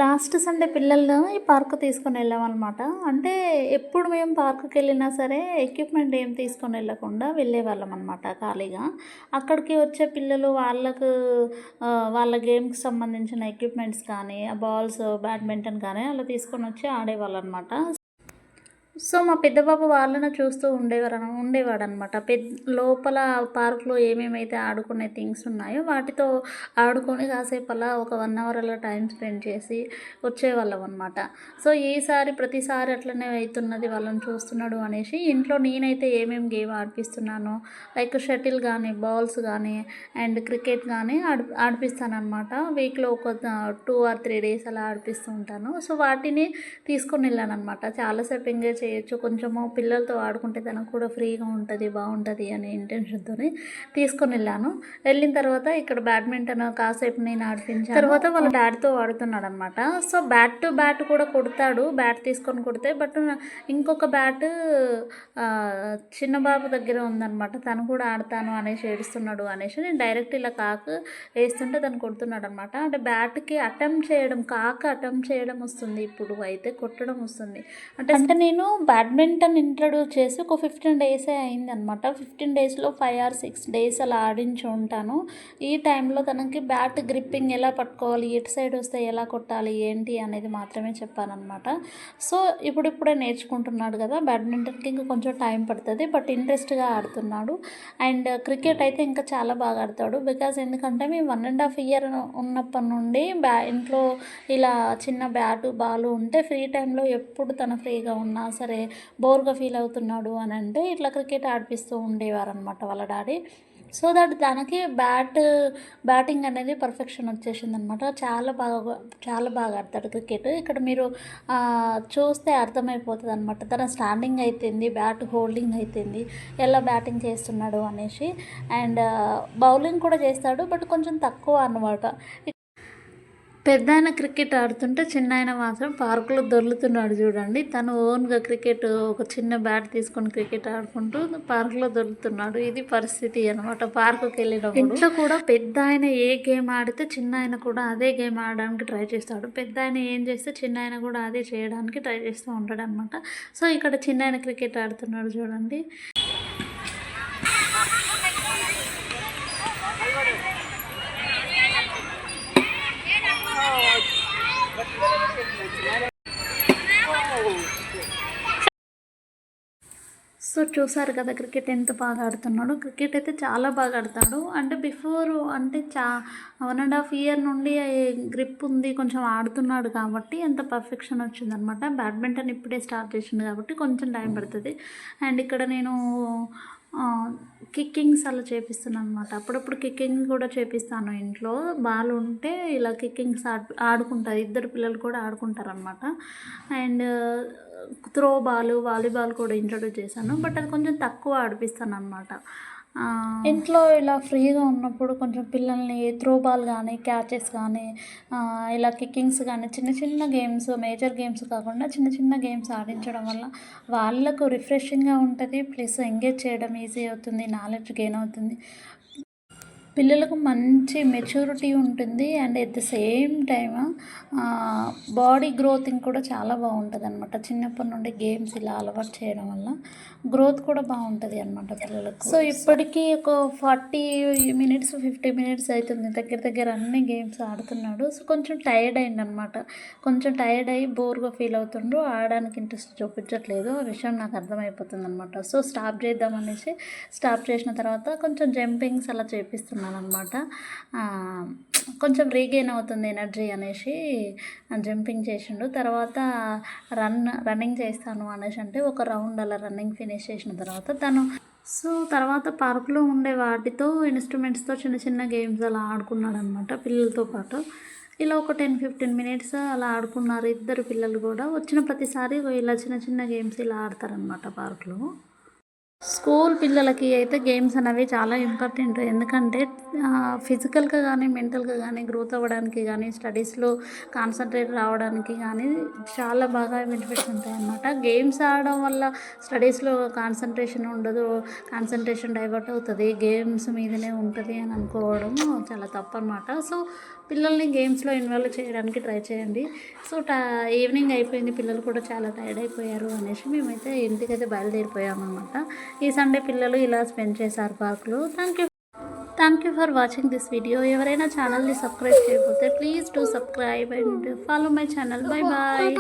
Last Sunday పిల్లలను ఈ park తీసుకొని వెళ్ళామన్నమాట. అంటే ఎప్పుడు మేము పార్క్‌కి వెళ్ళినా సరే ఎక్విప్‌మెంట్ ఏం తీసుకొని వెళ్ళకుండా వెళ్ళేవాళ్ళం అనమాట ఖాళీగా. అక్కడికి వచ్చే పిల్లలు వాళ్ళ గేమ్‌కి సంబంధించిన ఎక్విప్‌మెంట్స్ కానీ, ఆ బాల్స్, బ్యాడ్మింటన్ కానీ అలా తీసుకొనొచ్చి ఆడేవాళ్ళనమాట. సో, మా పెద్ద బాబు వాళ్ళని చూస్తూ ఉండేవాడనమాట. లోపల పార్క్‌లో ఏమేమైతే ఆడుకునే థింగ్స్ ఉన్నాయో వాటితో ఆడుకొని కాసేపు అలా ఒక 1 అవర్ అలా టైమ్ స్పెండ్ చేసి వచ్చేవాళ్ళమనమాట. సో, ప్రతిసారి అట్లనే అయితున్నది వాళ్ళని చూస్తున్నాడు అనేసి ఇంట్లో నేనైతే ఏమేమి గేమ్ ఆడిపిస్తున్నానో లైక్ షటిల్ గానీ, బాల్స్ గానీ అండ్ క్రికెట్ గానీ ఆడిపిస్తాననమాట. వీక్‌లో ఒక 2 ఆర్ 3 డేస్ అలా ఆడిపిస్తూ ఉంటాను. సో, వాటిని తీసుకొని వెళ్ళాననమాట. చాలాసేపు ఎంజాయ్ చేయొచ్చు, కొంచెము పిల్లలతో ఆడుకుంటే తనకు కూడా ఫ్రీగా ఉంటుంది, బాగుంటుంది అనే ఇంటెన్షన్‌తోని తీసుకొని వెళ్ళాను. వెళ్ళిన తర్వాత ఇక్కడ బ్యాడ్మింటన్ కాసేపు నేను ఆడిపించాను. తర్వాత వాళ్ళ డాడీతో ఆడుతున్నాడనమాట. సో, బ్యాట్ టు బ్యాట్ కూడా కొడతాడు, బ్యాట్ తీసుకొని కొడితే. బట్ ఇంకొక బ్యాట్ చిన్న బాబు దగ్గర ఉందనమాట. తను కూడా ఆడతాను అనేసి ఏడుస్తున్నాడు అనేసి నేను డైరెక్ట్ ఇలా వేస్తుంటే తను కొడుతున్నాడు అనమాట. అంటే బ్యాట్కి అటెంప్ట్ చేయడం వస్తుంది, ఇప్పుడు అయితే కొట్టడం వస్తుంది. అంటే నేను బ్యాడ్మింటన్ ఇంట్రడ్యూస్ చేసి ఒక 15 డేసే అయిందనమాట. 15 డేస్లో 5 ఆర్ 6 డేస్ అలా ఆడించి ఉంటాను. ఈ టైంలో తనకి బ్యాట్ గ్రిప్పింగ్ ఎలా పట్టుకోవాలి, ఎటు సైడ్ వస్తే ఎలా కొట్టాలి ఏంటి అనేది మాత్రమే చెప్పానమాట. సో, ఇప్పుడిప్పుడే నేర్చుకుంటున్నాడు కదా, బ్యాడ్మింటన్కి ఇంకా కొంచెం టైం పడుతుంది, బట్ ఇంట్రెస్ట్గా ఆడుతున్నాడు. అండ్ క్రికెట్ అయితే ఇంకా చాలా బాగా ఆడతాడు. ఎందుకంటే మేము 1.5 ఇయర్ ఉన్నప్పటి నుండి ఇంట్లో ఇలా చిన్న బ్యాటు బాలు ఉంటే ఫ్రీ టైంలో ఎప్పుడు తను ఫ్రీగా ఉన్నా సరే బోర్గా ఫీల్ అవుతున్నాడు అని అంటే ఇట్లా క్రికెట్ ఆడిపిస్తూ ఉండేవారనమాట వాళ్ళ డాడీ. సో దట్ తనకి బ్యాటింగ్ అనేది పర్ఫెక్షన్ వచ్చేసిందనమాట. చాలా బాగా ఆడతాడు క్రికెట్. ఇక్కడ మీరు చూస్తే అర్థమైపోతుంది అనమాట. తన స్టాండింగ్ అయితేంది, బ్యాట్ హోల్డింగ్ అయితేంది, ఎలా బ్యాటింగ్ చేస్తున్నాడు అనేసి. అండ్ బౌలింగ్ కూడా చేస్తాడు, బట్ కొంచెం తక్కువ అనమాట. పెద్దాయన క్రికెట్ ఆడుతుంటే చిన్నాయన మాత్రం పార్కులో దొర్లుతున్నాడు చూడండి. తను ఓన్గా ఒక చిన్న బ్యాట్ తీసుకొని క్రికెట్ ఆడుకుంటూ పార్కులో దొర్లుతున్నాడు. ఇది పరిస్థితి అనమాట పార్కుకి వెళ్ళినప్పుడు. ఇంట్లో కూడా పెద్దాయన ఏ గేమ్ ఆడితే చిన్నాయన కూడా అదే గేమ్ ఆడడానికి ట్రై చేస్తాడు. పెద్దాయన ఏం చేస్తే చిన్నాయన కూడా అదే చేయడానికి ట్రై చేస్తూ ఉంటాడు అనమాట. సో, ఇక్కడ చిన్నాయన క్రికెట్ ఆడుతున్నాడు చూడండి. సో, చూసారు కదా క్రికెట్ ఎంత బాగా ఆడుతున్నాడు. క్రికెట్ అయితే చాలా బాగా ఆడతాడు. అంటే అంటే 1.5 ఇయర్ నుండి గ్రిప్ ఉంది, కొంచెం ఆడుతున్నాడు కాబట్టి ఎంత పర్ఫెక్షన్ వచ్చిందనమాట. బ్యాడ్మింటన్ ఇప్పుడే స్టార్ట్ చేసిండు కాబట్టి కొంచెం టైం పడుతుంది. అండ్ ఇక్కడ నేను కిక్కింగ్స్ అలా చేపిస్తున్నాను అనమాట. అప్పుడప్పుడు కిక్కింగ్ కూడా చేపిస్తాను ఇంట్లో. బాల్ ఉంటే ఇలా కిక్కింగ్స్ ఆడుకుంటారు, ఇద్దరు పిల్లలు కూడా ఆడుకుంటారనమాట. అండ్ త్రో బాల్, వాలీబాల్ కూడా ఇంట్రడ్యూస్ చేశాను, బట్ అది కొంచెం తక్కువ ఆడిపిస్తాను అనమాట. ఇంట్లో ఇలా ఫ్రీగా ఉన్నప్పుడు కొంచెం పిల్లల్ని త్రో బాల్ కానీ, క్యాచెస్ కానీ, ఇలా కిక్కింగ్స్ కానీ, చిన్న చిన్న గేమ్స్, మేజర్ గేమ్స్ కాకుండా చిన్న చిన్న గేమ్స్ ఆడించడం వల్ల వాళ్ళకు రిఫ్రెషింగ్గా ఉంటుంది, ప్లస్ ఎంగేజ్ చేయడం ఈజీ అవుతుంది, నాలెడ్జ్ గెయిన్ అవుతుంది. పిల్లలకు మంచి మెచ్యూరిటీ ఉంటుంది. And at the same time body గ్రోతింగ్ కూడా చాలా బాగుంటుంది అనమాట. చిన్నప్పటి నుండి గేమ్స్ ఇలా అలవాటు చేయడం వల్ల గ్రోత్ కూడా బాగుంటుంది అనమాట పిల్లలకు. సో, ఇప్పటికీ ఒక 40 మినిట్స్ 50 మినిట్స్ అవుతుంది దగ్గర అన్ని గేమ్స్ ఆడుతున్నాడు. సో, కొంచెం టైర్డ్ అయిందనమాట. కొంచెం టైర్డ్ అయ్యి బోర్గా ఫీల్ అవుతుండ్రు, ఆడడానికి ఇంట్రెస్ట్ చూపించట్లేదు. ఆ విషయం నాకు అర్థమైపోతుంది అనమాట. సో, స్టాప్ చేద్దామనేసి స్టాప్ చేసిన తర్వాత కొంచెం జంపింగ్స్ అలా చేపిస్తున్నాను అనమాట. కొంచెం రీగెయిన్ అవుతుంది ఎనర్జీ అనేసి జంపింగ్ చేసిండు. తర్వాత రన్నింగ్ చేస్తాను అనేసి అంటే ఒక రౌండ్ అలా రన్నింగ్ ఫినిష్ చేసిన తర్వాత తర్వాత పార్కులో ఉండే వాటితో ఇన్స్ట్రుమెంట్స్తో చిన్న చిన్న గేమ్స్ అలా ఆడుకున్నాడు అనమాట పిల్లలతో పాటు. ఇలా ఒక 10-15 మినిట్స్ అలా ఆడుకున్నారు ఇద్దరు పిల్లలు కూడా. వచ్చిన ప్రతిసారి ఇలా చిన్న చిన్న గేమ్స్ ఇలా ఆడతారనమాట పార్కులో. స్కూల్ పిల్లలకి అయితే గేమ్స్ అనేవి చాలా ఇంపార్టెంట్. ఎందుకంటే ఫిజికల్గా కానీ, మెంటల్గా కానీ గ్రోత్ అవ్వడానికి కానీ, స్టడీస్లో కాన్సన్ట్రేట్ రావడానికి కానీ చాలా బాగా బెనిఫిట్స్ ఉంటాయన్నమాట. గేమ్స్ ఆడడం వల్ల స్టడీస్లో కాన్సన్ట్రేషన్ ఉండదు, కాన్సన్ట్రేషన్ డైవర్ట్ అవుతుంది, గేమ్స్ మీదనే ఉంటుంది అని అనుకోవడం చాలా తప్పు అనమాట. సో, పిల్లల్ని గేమ్స్లో ఇన్వాల్వ్ చేయడానికి ట్రై చేయండి. సో ఈవినింగ్ అయిపోయింది, పిల్లలు కూడా చాలా టైర్డ్ అయిపోయారు అనేసి మేమైతే ఇంటికైతే బయలుదేరిపోయామన్నమాట. ఈ సండే పిల్లలు ఇలా స్పెండ్ చేశారు పార్క్లో. Thank you for watching this video. ఎవరైనా ఛానల్ని సబ్స్క్రైబ్ చేయకపోతే please do subscribe and follow my channel. Bye bye.